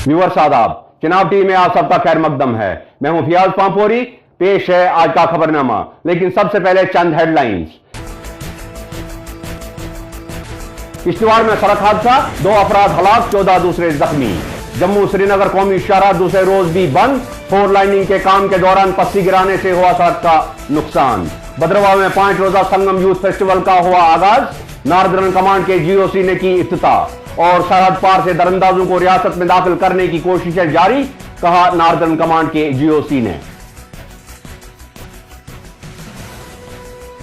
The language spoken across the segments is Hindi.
व्यूअर्स आदाब, चुनाव टीवी में आप सबका खैर मकदम है। मैं हूं फियाज पांपोरी। पेश है आज का खबरनामा, लेकिन सबसे पहले चंद हेडलाइंस। किश्तवाड़ में सड़क हादसा, 2 अफराद हलाक, 14 दूसरे जख्मी। जम्मू श्रीनगर कौमी शाहराह दूसरे रोज भी बंद, 4 लाइनिंग के काम के दौरान पस्सी गिराने से हुआ सड़क का नुकसान। भद्रवाह में 5 रोजा संगम यूथ फेस्टिवल का हुआ आगाज, नार्दर्न कमांड के जीओसी ने की इफ्तिताह। और सरहद पार से दरअंदाजों को रियासत में दाखिल करने की कोशिशें जारी, कहा नार्दर्न कमांड के जीओसी ने।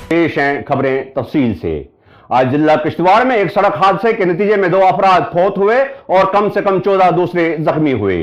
पेश हैं खबरें तफसील से। आज जिला किश्तवाड़ में एक सड़क हादसे के नतीजे में 2 अफराद फौत हुए और कम से कम 14 दूसरे जख्मी हुए।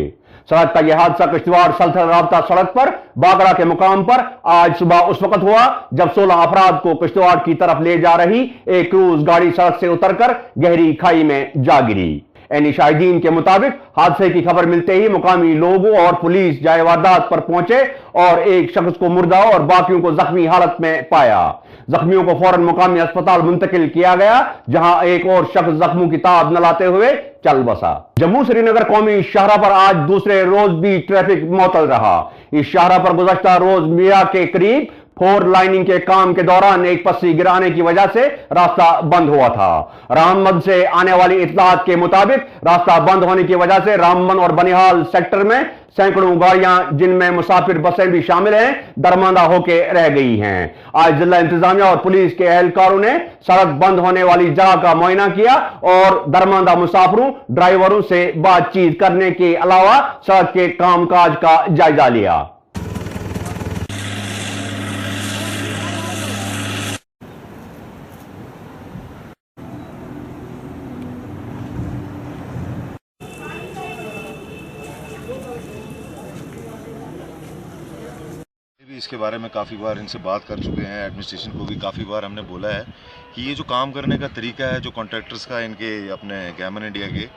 सड़क का यह हादसा किश्तवाड़ सल्थर राब्ता सड़क पर बागड़ा के मुकाम पर आज सुबह उस वक्त हुआ जब 16 अफराद को किश्तवाड़ की तरफ ले जा रही एक क्रूज गाड़ी सड़क से उतरकर गहरी खाई में जा गिरी। एनी शाहिदीन के मुताबिक हादसे की खबर मिलते ही मुकामी लोगों और पुलिस जाए वारदात पर पहुंचे और एक शख्स को मुर्दा और बाकियों को जख्मी हालत में पाया। जख्मियों को फौरन मुकामी अस्पताल मुंतकिल किया गया, जहां एक और शख्स जख्मों की ताब न लाते हुए चल बसा। जम्मू श्रीनगर कौमी शाहराह पर आज दूसरे रोज भी ट्रैफिक मुअत्तल रहा। इस शाहराह पर गुज़श्ता रोज मिया के करीब 4 लाइनिंग के काम के दौरान एक पस्सी गिराने की वजह से रास्ता बंद हुआ था। रामबन से आने वाली इत्तलात के मुताबिक रास्ता बंद होने की वजह से रामबन और बनिहाल सेक्टर में सैकड़ों गाड़ियां, जिनमें मुसाफिर बसें भी शामिल हैं, दरमांदा होकर रह गई हैं। आज जिला इंतजामिया और पुलिस के एहलकारों ने सड़क बंद होने वाली जगह का मुआयना किया और दरमांदा मुसाफिरों, ड्राइवरों से बातचीत करने के अलावा सड़क के कामकाज का जायजा लिया। इसके बारे में काफ़ी बार इनसे बात कर चुके हैं। एडमिनिस्ट्रेशन को भी काफ़ी बार हमने बोला है कि ये जो काम करने का तरीका है जो कॉन्ट्रैक्टर्स का इनके अपने गैमन इंडिया के,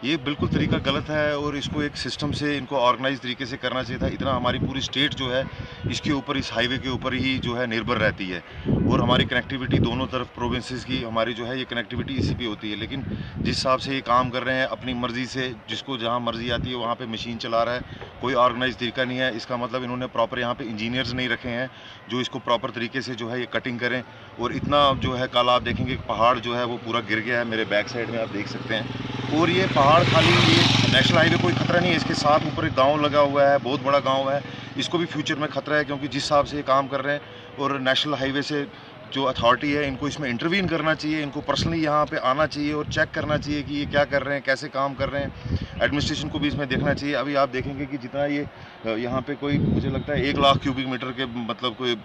ये बिल्कुल तरीका गलत है और इसको एक सिस्टम से इनको ऑर्गेनाइज तरीके से करना चाहिए था। इतना हमारी पूरी स्टेट जो है इसके ऊपर, इस हाईवे के ऊपर ही जो है निर्भर रहती है और हमारी कनेक्टिविटी दोनों तरफ प्रोविंसेस की हमारी जो है ये कनेक्टिविटी इसी पे होती है। लेकिन जिस हिसाब से ये काम कर रहे हैं अपनी मर्जी से, जिसको जहाँ मर्जी आती है वहाँ पे मशीन चला रहा है, कोई ऑर्गेनाइज तरीका नहीं है। इसका मतलब इन्होंने प्रॉपर यहाँ पे इंजीनियर्स नहीं रखे हैं जो इसको प्रॉपर तरीके से जो है ये कटिंग करें। और इतना जो है कल आप देखेंगे पहाड़ जो है वो पूरा गिर गया है, मेरे बैक साइड में आप देख सकते हैं। और ये पहाड़ खाली, ये नेशनल हाईवे कोई खतरा नहीं है, इसके साथ ऊपर एक गांव लगा हुआ है, बहुत बड़ा गांव है, इसको भी फ्यूचर में खतरा है क्योंकि जिस हिसाब से ये काम कर रहे हैं। और नेशनल हाईवे से जो अथॉरिटी है इनको इसमें इंटरवीन करना चाहिए, इनको पर्सनली यहाँ पे आना चाहिए और चेक करना चाहिए कि ये क्या कर रहे हैं, कैसे काम कर रहे हैं। एडमिनिस्ट्रेशन को भी इसमें देखना चाहिए। अभी आप देखेंगे कि जितना ये यहाँ पे कोई, मुझे लगता है 1 लाख क्यूबिक मीटर के मतलब कोई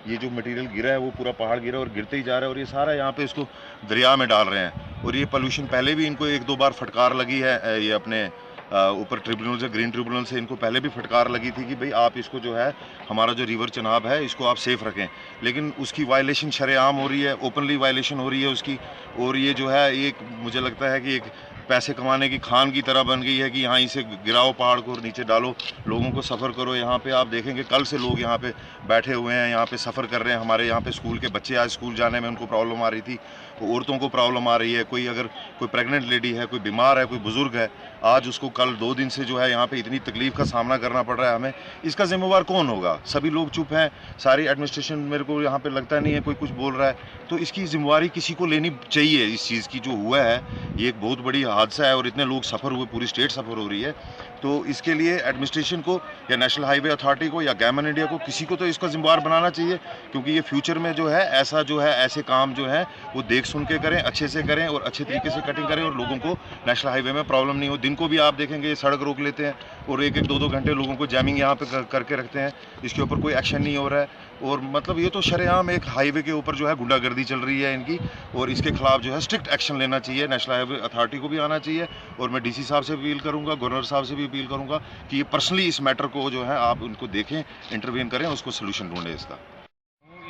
ये जो मटेरियल गिरा है वो पूरा पहाड़ गिरा और गिरते ही जा रहा है और ये सारा यहाँ पे इसको दरिया में डाल रहे हैं। और ये पोल्यूशन पहले भी इनको 1-2 बार फटकार लगी है, ये अपने ऊपर ट्रिब्यूनल से, ग्रीन ट्रिब्यूनल से इनको पहले भी फटकार लगी थी कि भाई आप इसको जो है हमारा जो रिवर चनाब है इसको आप सेफ रखें। लेकिन उसकी वायलेशन शरेआम हो रही है, ओपनली वायलेशन हो रही है उसकी। और ये जो है एक मुझे लगता है कि एक पैसे कमाने की खान की तरह बन गई है कि यहाँ इसे गिराओ पहाड़ को और नीचे डालो, लोगों को सफ़र करो। यहाँ पे आप देखेंगे कल से लोग यहाँ पे बैठे हुए हैं, यहाँ पे सफ़र कर रहे हैं। हमारे यहाँ पे स्कूल के बच्चे आज स्कूल जाने में उनको प्रॉब्लम आ रही थी, औरतों को प्रॉब्लम आ रही है, कोई अगर कोई प्रेग्नेंट लेडी है, कोई बीमार है, कोई बुजुर्ग है, आज उसको कल 2 दिन से जो है यहाँ पे इतनी तकलीफ का सामना करना पड़ रहा है हमें। इसका जिम्मेवार कौन होगा? सभी लोग चुप हैं, सारी एडमिनिस्ट्रेशन, मेरे को यहाँ पे लगता नहीं है कोई कुछ बोल रहा है। तो इसकी जिम्मेवारी किसी को लेनी चाहिए। इस चीज़ की जो हुआ है ये एक बहुत बड़ी हादसा है और इतने लोग सफ़र हुए, पूरी स्टेट सफ़र हो रही है। तो इसके लिए एडमिनिस्ट्रेशन को या नेशनल हाईवे अथॉरिटी को या गैमन इंडिया को, किसी को तो इसका जिम्मेवार बनाना चाहिए क्योंकि ये फ्यूचर में जो है ऐसा जो है ऐसे काम जो है वो देख सुन के करें, अच्छे से करें और अच्छे तरीके से कटिंग करें और लोगों को नेशनल हाईवे में प्रॉब्लम नहीं हो। दिन को भी आप देखेंगे सड़क रोक लेते हैं और 1-1, 2-2 घंटे लोगों को जैमिंग यहाँ पे करके रखते हैं, इसके ऊपर कोई एक्शन नहीं हो रहा है। और मतलब ये तो शरेआम एक हाईवे के ऊपर जो है गुंडागर्दी चल रही है इनकी और इसके खिलाफ जो है स्ट्रिक्ट एक्शन लेना चाहिए। नेशनल हाईवे अथॉरिटी को भी आना चाहिए और मैं डीसी साहब से अपील करूंगा, गवर्नर साहब से भी अपील करूंगा कि ये पर्सनली इस मैटर को जो है आप उनको देखें, इंटरवीन करें, उसको सोल्यूशन ढूंढें इसका।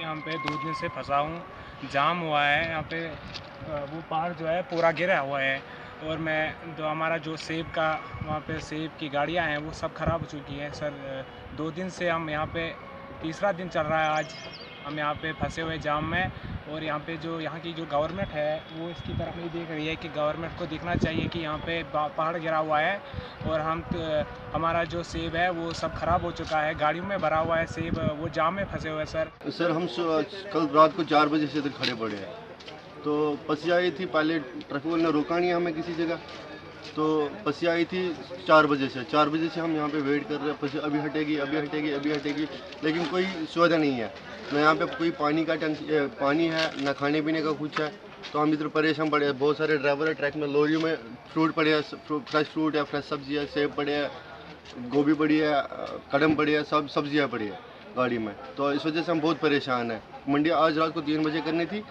यहाँ पे 2 दिन से फंसा हूँ, जाम हुआ है यहाँ पे, वो पहाड़ जो है पूरा गिरा हुआ है और मैं जो हमारा जो सेब का वहाँ पे सेब की गाड़ियाँ हैं वो सब ख़राब हो चुकी हैं सर। 2 दिन से हम यहाँ पे, तीसरा दिन चल रहा है आज, हम यहाँ पे फंसे हुए जाम में। और यहाँ पे जो यहाँ की जो गवर्नमेंट है वो इसकी तरफ नहीं देख रही है कि गवर्नमेंट को देखना चाहिए कि यहाँ पे पहाड़ गिरा हुआ है और हमारा जो सेब है वो सब ख़राब हो चुका है, गाड़ियों में भरा हुआ है सेब, वो जाम में फंसे हुए हैं। सर हम कल रात को 4 बजे से इधर खड़े पड़े हैं, तो पसिया आई थी, पहले ट्रैफिक वाले ने रोका नहीं हमें किसी जगह, तो पसिया आई थी 4 बजे से हम यहाँ पे वेट कर रहे हैं, पसिया अभी हटेगी, लेकिन कोई सुविधा नहीं है, ना यहाँ पे कोई पानी का पानी है, ना खाने पीने का कुछ है। तो हम इधर परेशान पड़े हैं। बहुत सारे ड्राइवर है, ट्रक में लोरियों में फ्रूट पड़े हैं, फ्रेश फ्रूट है, फ्रेश सब्जी है, सेब पड़े हैं, गोभी पड़ी है, कदम पड़ी है, सब सब्जियाँ पड़ी है गाड़ी में। तो इस वजह से हम बहुत परेशान हैं। मंडी आज रात को 3 बजे करनी थी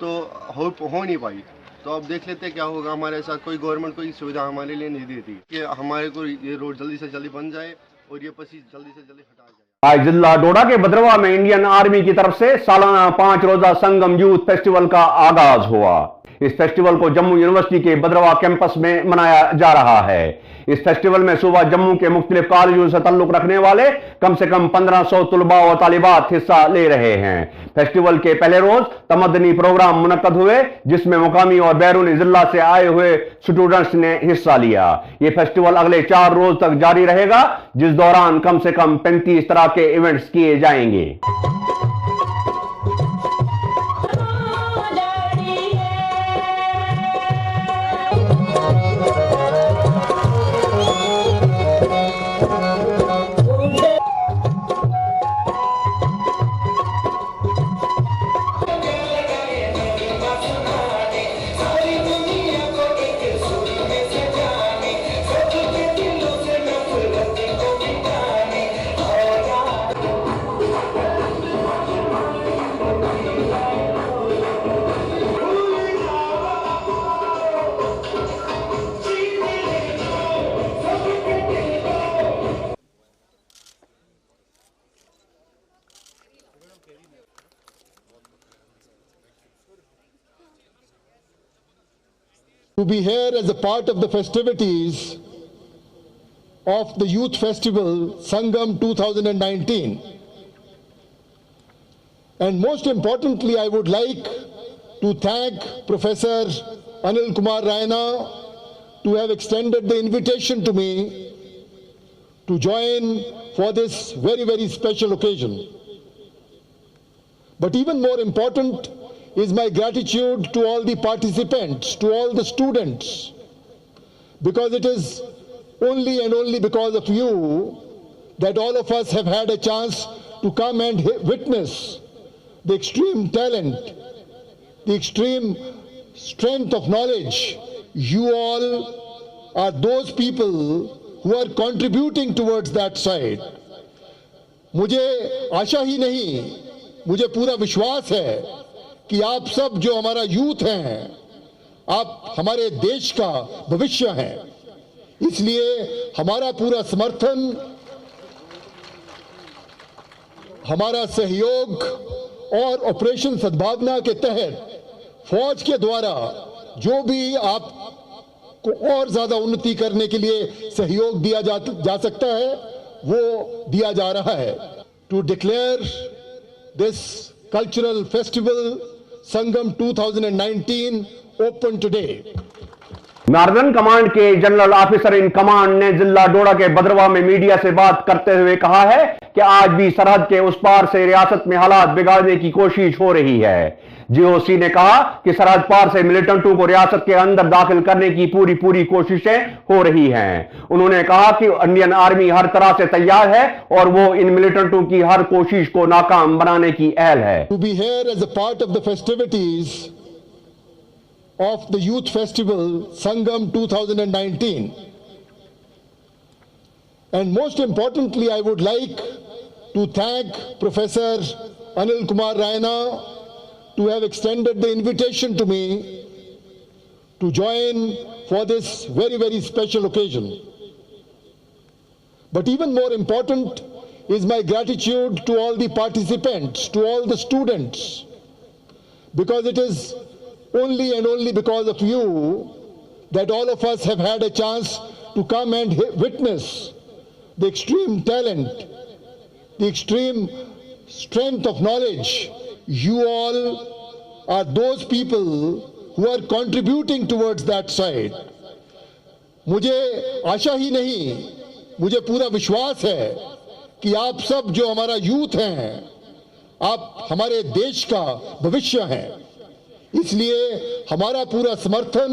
तो हो नहीं पाई। तो अब देख लेते हैं क्या होगा हमारे साथ। कोई गवर्नमेंट कोई सुविधा हमारे लिए नहीं देती कि हमारे को ये रोड जल्दी से जल्दी बन जाए और ये पसी जल्दी से जल्दी हटा जाए। आज जिला डोडा के भद्रवा में इंडियन आर्मी की तरफ से सालाना 5 रोजा संगम यूथ फेस्टिवल का आगाज हुआ। इस फेस्टिवल को जम्मू यूनिवर्सिटी के भद्रवा कैंपस में मनाया जा रहा है। इस फेस्टिवल में सुबह जम्मू के मुख्तलिफ कॉलेजों से ताल्लुक रखने वाले कम से कम 1500 तुलबा और तालिबात हिस्सा ले रहे हैं। फेस्टिवल के पहले रोज तमदनी प्रोग्राम मुनक्कद हुए, जिसमें मुकामी और बैरूनी जिला से आए हुए स्टूडेंट्स ने हिस्सा लिया। ये फेस्टिवल अगले 4 रोज तक जारी रहेगा, जिस दौरान कम से कम 35 तरह के इवेंट्स किए जाएंगे। To be here as a part of the festivities of the Youth Festival Sangam 2019. And most importantly, I would like to thank Professor Anil Kumar Raina to have extended the invitation to me to join for this very, very special occasion. But even more important is my gratitude to all the participants, to all the students, because it is only and only because of you that all of us have had a chance to come and witness the extreme talent, the extreme strength of knowledge. You all are those people who are contributing towards that side. मुझे आशा ही नहीं, मुझे पूरा विश्वास है कि आप सब जो हमारा यूथ हैं, आप हमारे देश का भविष्य हैं। इसलिए हमारा पूरा समर्थन, हमारा सहयोग और ऑपरेशन सद्भावना के तहत फौज के द्वारा जो भी आपको और ज्यादा उन्नति करने के लिए सहयोग दिया जा सकता है, वो दिया जा रहा है। To declare this cultural festival Sangam 2019 open today. Northern command के जनरल ऑफिसर इन कमांड ने जिला डोडा के भद्रवा में मीडिया से बात करते हुए कहा है कि आज भी सरहद के उस पार से रियासत में हालात बिगाड़ने की कोशिश हो रही है। जीओसी ने कहा कि सरहद पार से मिलिटेंटों को रियासत के अंदर दाखिल करने की पूरी कोशिशें हो रही हैं। उन्होंने कहा कि इंडियन आर्मी हर तरह से तैयार है और वो इन मिलिटेंटों की हर कोशिश को नाकाम बनाने की अहल है। To be here as a part of the festivities of the Youth Festival Sangam 2019. And most importantly, I would like to thank Professor Anil Kumar Raina to have extended the invitation to me to join for this very, very special occasion. But even more important is my gratitude to all the participants, to all the students, because it is only and only because of you that all of us have had a chance to come and witness the extreme talent, the extreme strength of knowledge, you all are those people who are contributing towards that side. मुझे आशा ही नहीं, मुझे पूरा विश्वास है कि आप सब जो हमारा यूथ हैं, आप हमारे देश का भविष्य हैं। इसलिए हमारा पूरा समर्थन,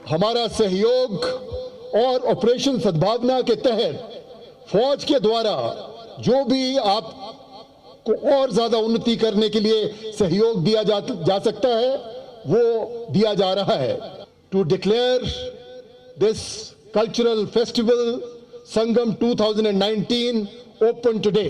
हमारा सहयोग और ऑपरेशन सद्भावना के तहत फौज के द्वारा जो भी आपको और ज्यादा उन्नति करने के लिए सहयोग दिया जा सकता है, वो दिया जा रहा है। To declare this cultural festival Sangam 2019 open today.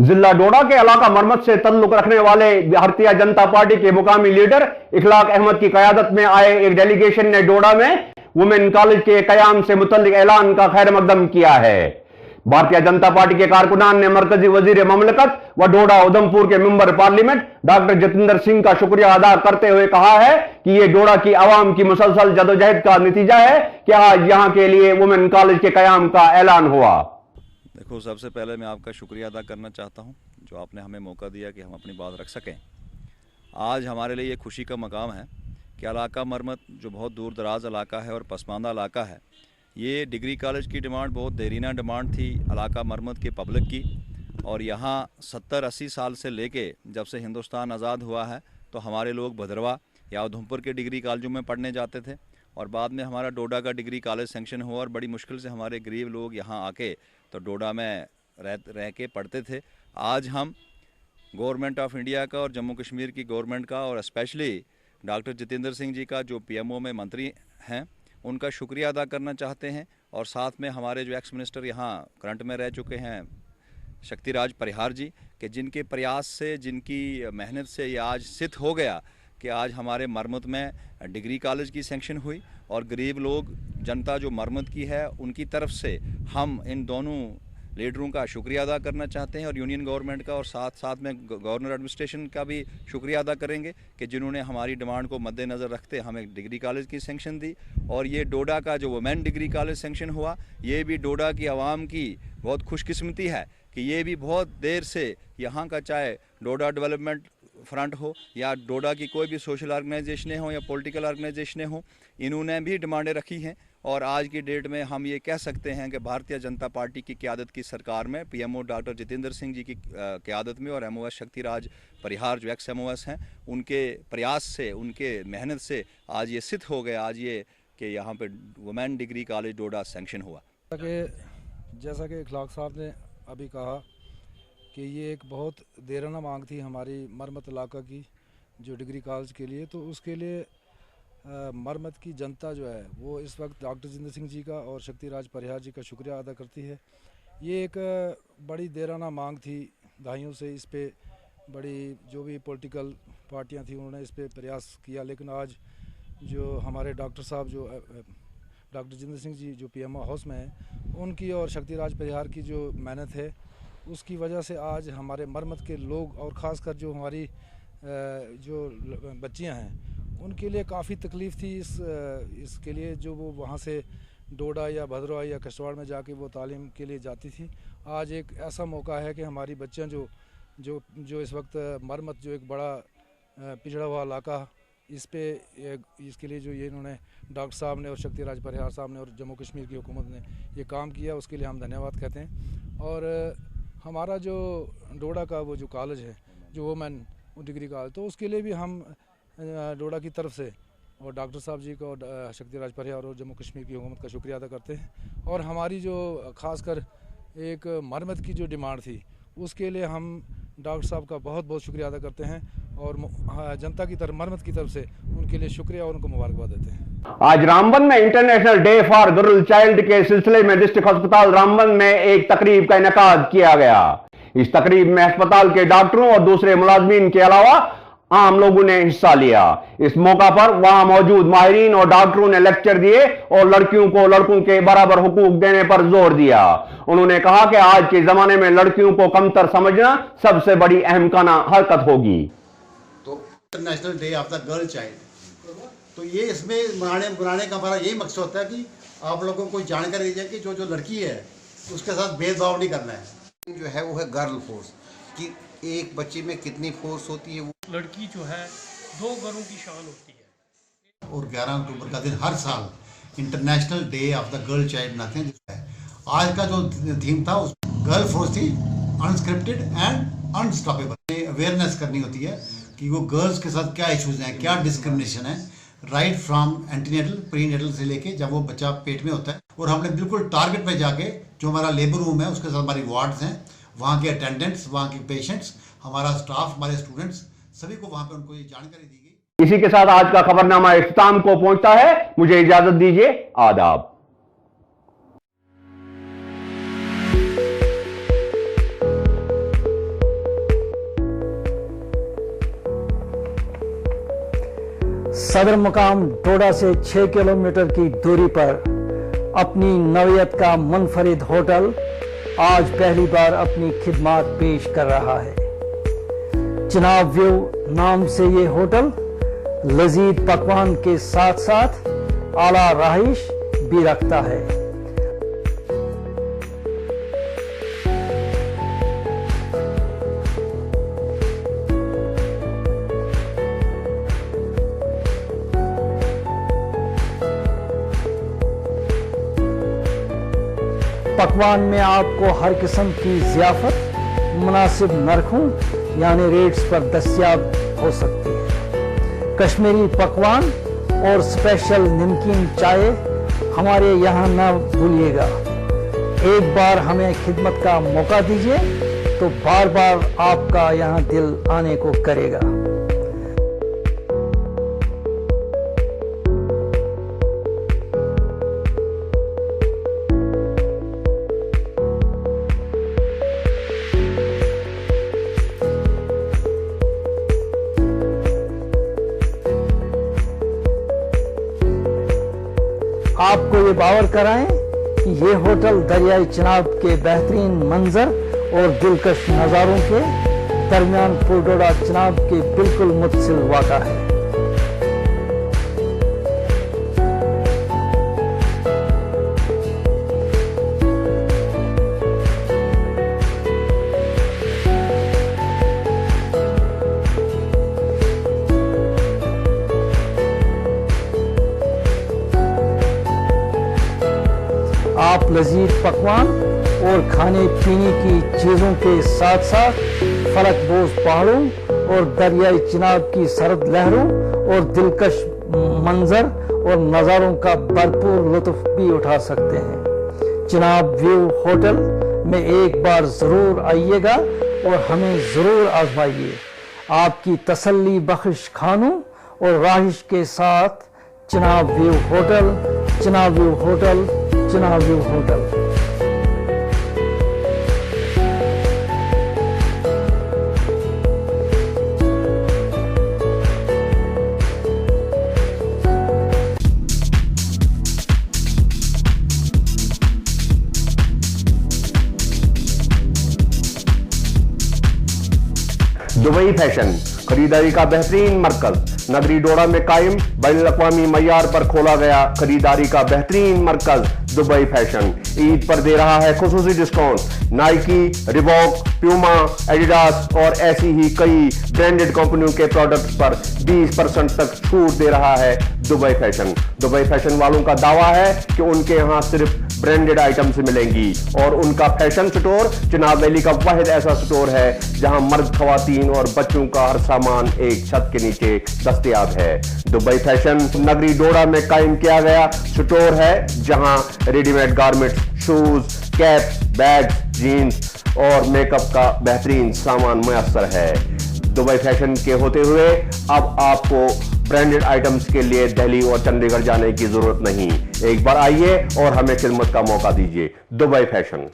जिला डोडा के इलाका मरमत से ताल्लुक रखने वाले भारतीय जनता पार्टी के मुकामी लीडर इखलाक अहमद की क़यादत में आए एक डेलीगेशन ने डोडा में वुमेन कॉलेज के कयाम से मुतल्लिक ऐलान का खैर मकदम किया है। भारतीय जनता पार्टी के कारकुनान ने मरकजी वजीर ममलकत व डोडा उधमपुर के member parliament doctor Jitendra Singh का शुक्रिया अदा करते हुए कहा है कि यह डोडा की आवाम की मुसलसल जदोजहद का नतीजा है कि आज यहां के लिए वुमेन कॉलेज के कयाम का ऐलान हुआ। देखो, सबसे पहले मैं आपका शुक्रिया अदा करना चाहता हूं जो आपने हमें मौका दिया कि हम अपनी बात रख सकें। आज हमारे लिए ये खुशी का मकाम है कि इलाका मरमत जो बहुत दूर दराज इलाका है और पसमानदा इलाका है, ये डिग्री कॉलेज की डिमांड बहुत देरीना डिमांड थी इलाका मरमत के पब्लिक की। और यहाँ 70-80 साल से लेके जब से हिंदुस्तान आज़ाद हुआ है तो हमारे लोग भद्रवा या उधमपुर के डिग्री कॉलेजों में पढ़ने जाते थे और बाद में हमारा डोडा का डिग्री कॉलेज सेंक्शन हुआ और बड़ी मुश्किल से हमारे गरीब लोग यहाँ आके तो डोडा में रह के पढ़ते थे। आज हम गवर्नमेंट ऑफ इंडिया का और जम्मू कश्मीर की गवर्नमेंट का और स्पेशली डॉक्टर जितेंद्र सिंह जी का जो पीएमओ में मंत्री हैं, उनका शुक्रिया अदा करना चाहते हैं। और साथ में हमारे जो एक्स मिनिस्टर यहाँ करंट में रह चुके हैं शक्तिराज परिहार जी, कि जिनके प्रयास से, जिनकी मेहनत से ये आज सिद्ध हो गया कि आज हमारे मरमत में डिग्री कॉलेज की सेंक्शन हुई। और गरीब लोग, जनता जो मरमत की है, उनकी तरफ से हम इन दोनों लीडरों का शुक्रिया अदा करना चाहते हैं और यूनियन गवर्नमेंट का और साथ में गवर्नर एडमिनिस्ट्रेशन का भी शुक्रिया अदा करेंगे कि जिन्होंने हमारी डिमांड को मद्देनज़र रखते हमें डिग्री कॉलेज की सेंक्शन दी। और ये डोडा का जो वुमेन डिग्री कॉलेज सेंक्शन हुआ, ये भी डोडा की आवाम की बहुत खुशकिस्मती है कि ये भी बहुत देर से यहाँ का, चाहे डोडा डेवलपमेंट फ्रंट हो या डोडा की कोई भी सोशल ऑर्गेनाइजेशनें हो या पॉलिटिकल ऑर्गेनाइजेशनें हो, इन्होंने भी डिमांडें रखी हैं। और आज की डेट में हम ये कह सकते हैं कि भारतीय जनता पार्टी की क़यादत की सरकार में पीएमओ डॉक्टर जितेंद्र सिंह जी की क़यादत में और एमओएस शक्तिराज परिहार जो एक्स एमओएस हैं, उनके प्रयास से, उनके मेहनत से आज ये सिद्ध हो गया आज ये कि यहाँ पे वुमेन डिग्री कॉलेज डोडा सेंक्शन हुआ। जैसा कि इखलाक साहब ने अभी कहा कि ये एक बहुत देराना मांग थी हमारी मरमत इलाका की जो डिग्री कॉलेज के लिए, तो उसके लिए मरमत की जनता जो है वो इस वक्त डॉक्टर जितेंद्र सिंह जी का और शक्तिराज परिहार जी का शुक्रिया अदा करती है। ये एक बड़ी देराना मांग थी दहाइयों से, इस पे बड़ी जो भी पॉलिटिकल पार्टियां थी उन्होंने इस पे प्रयास किया, लेकिन आज जो हमारे डॉक्टर साहब जो डॉक्टर जितेंद्र सिंह जी जो पीएमओ हाउस में हैं, उनकी और शक्तिराज परिहार की जो मेहनत है उसकी वजह से आज हमारे मरमत के लोग और ख़ासकर जो हमारी जो बच्चियां हैं उनके लिए काफ़ी तकलीफ़ थी इसके लिए जो वो वहाँ से डोडा या भद्रवा या किश्तवाड़ में जाके वो तालीम के लिए जाती थी। आज एक ऐसा मौका है कि हमारी बच्चियाँ जो इस वक्त मरमत जो एक बड़ा पिछड़ा हुआ इलाका, इसके लिए जो ये इन्होंने डॉक्टर साहब ने और शक्तिराज परिहार साहब ने और जम्मू कश्मीर की हुकूमत ने ये काम किया, उसके लिए हम धन्यवाद कहते हैं। और हमारा जो डोडा का वो जो कॉलेज है जो वुमेन डिग्री कॉलेज, तो उसके लिए भी हम डोडा की तरफ से और डॉक्टर साहब जी का और शक्तिराज परिहार और जम्मू कश्मीर की हुकूमत का शुक्रिया अदा करते हैं। और हमारी जो खासकर एक मरमत की जो डिमांड थी उसके लिए हम डॉक्टर साहब का बहुत बहुत शुक्रिया अदा करते हैं और जनता की तरफ, मरमत की तरफ से उनके लिए शुक्रिया और उनको मुबारकबाद देते हैं। आज रामबन में international day for girl child के सिलसिले में डिस्ट्रिक्ट अस्पताल रामबन में एक तकरीब का इनेकाद किया गया। इस तकरीब में अस्पताल के डॉक्टरों और दूसरे मुलाजमीन के अलावा आम लोगों ने हिस्सा लिया। इस मौका पर वहां मौजूद माहिरीन और डॉक्टरों ने लेक्चर दिए और लड़कियों को लड़कों के बराबर हुकूक देने पर जोर दिया। उन्होंने कहा कि आज के जमाने में लड़कियों को कमतर समझना सबसे बड़ी अहमकाना हरकत होगी। तो international day of the girl child, तो ये इसमें मनाने का हमारा यही मकसद होता है कि आप लोगों को जानकारी दी जाए कि जो लड़की है उसके साथ भेदभाव नहीं करना है। जो है वो है गर्ल फोर्स कि एक बच्चे में कितनी फोर्स होती है। वो लड़की जो है 2 घरों की शान होती है। और 11 अक्टूबर का दिन हर साल international day of the girl child मनाते हैं। आज का जो थीम था उस गर्ल फोर्स थी अनस्क्रिप्टेड एंड अनस्टॉपेबल। अवेयरनेस करनी होती है कि वो गर्ल्स के साथ क्या इश्यूज हैं, क्या डिस्क्रिमिनेशन है, राइट फ्रॉम एंटीनेटल प्रीनेटल से लेके जब वो बच्चा पेट में होता है। और हमने बिल्कुल टारगेट पे जाके जो हमारा लेबर रूम है उसके साथ हमारी वार्ड्स हैं, वहाँ के अटेंडेंट्स, वहाँ के पेशेंट्स, हमारा स्टाफ, हमारे स्टूडेंट्स, सभी को वहाँ पे उनको ये जानकारी दी गई। इसी के साथ आज का खबरनामा इख्तिताम को पहुंचता है। मुझे इजाजत दीजिए। आदाब। सदर मुकाम डोडा से 6 किलोमीटर की दूरी पर अपनी नौयत का मुनफरिद होटल आज पहली बार अपनी खिदमात पेश कर रहा है। चिनाब व्यू नाम से ये होटल लजीज पकवान के साथ साथ आला रहाइश भी रखता है। पकवान में आपको हर किस्म की ज़ियाफ़त मुनासिब नरखों यानी रेट्स पर दस्तियाब हो सकती है। कश्मीरी पकवान और स्पेशल नमकीन चाय हमारे यहाँ न भूलिएगा। एक बार हमें खिदमत का मौका दीजिए तो बार बार आपका यहाँ दिल आने को करेगा। आपको ये बावर कराएं कि ये होटल दरियाई चिनाब के बेहतरीन मंजर और दिलकश नज़ारों के दरमियान पुरडोडा चिनाब के बिल्कुल मुत्सिल वाक़ा है। आप लजीज पकवान और खाने पीने की चीज़ों के साथ साथ फलकबोज पहाड़ों और दरियाई चिनाब की सरद लहरों और दिलकश मंजर और नज़ारों का भरपूर लुत्फ भी उठा सकते हैं। चिनाब व्यू होटल में एक बार ज़रूर आइएगा और हमें ज़रूर आजमाइए। आपकी तसल्ली बख्श खानों और राहिश के साथ Chenab view hotel, Chenab view hotel, Chenab view hotel. Dubai fashion खरीदारी का बेहतरीन मरकज नगरी डोडा में कायम बैनुल-अक़वामी मय्यार पर खोला गया खरीदारी का बेहतरीन मरकज दुबई फैशन ईद पर दे रहा है खुसूसी discount. Nike, Reebok, Puma, Adidas और ऐसी ही कई ब्रांडेड कंपनियों के प्रोडक्ट्स पर 20% तक छूट दे रहा है दुबई फैशन। दुबई फैशन वालों का दावा है कि उनके यहाँ सिर्फ ब्रांडेड आइटम्स मिलेंगी और उनका फैशन स्टोर चिनाब वैली का वाहिद ऐसा स्टोर है जहां मर्द, खवातीन और बच्चों का हर सामान एक छत के नीचे दस्तयाब है। दुबई फैशन नगरी डोडा में कायम किया गया स्टोर है जहां readymade garments, shoes, cap, bags, jeans और मेकअप का बेहतरीन सामान मुयस्सर है। दुबई फैशन के होते हुए अब आपको ब्रांडेड आइटम्स के लिए दिल्ली और चंडीगढ़ जाने की जरूरत नहीं। एक बार आइए और हमें खिदमत का मौका दीजिए। Dubai fashion.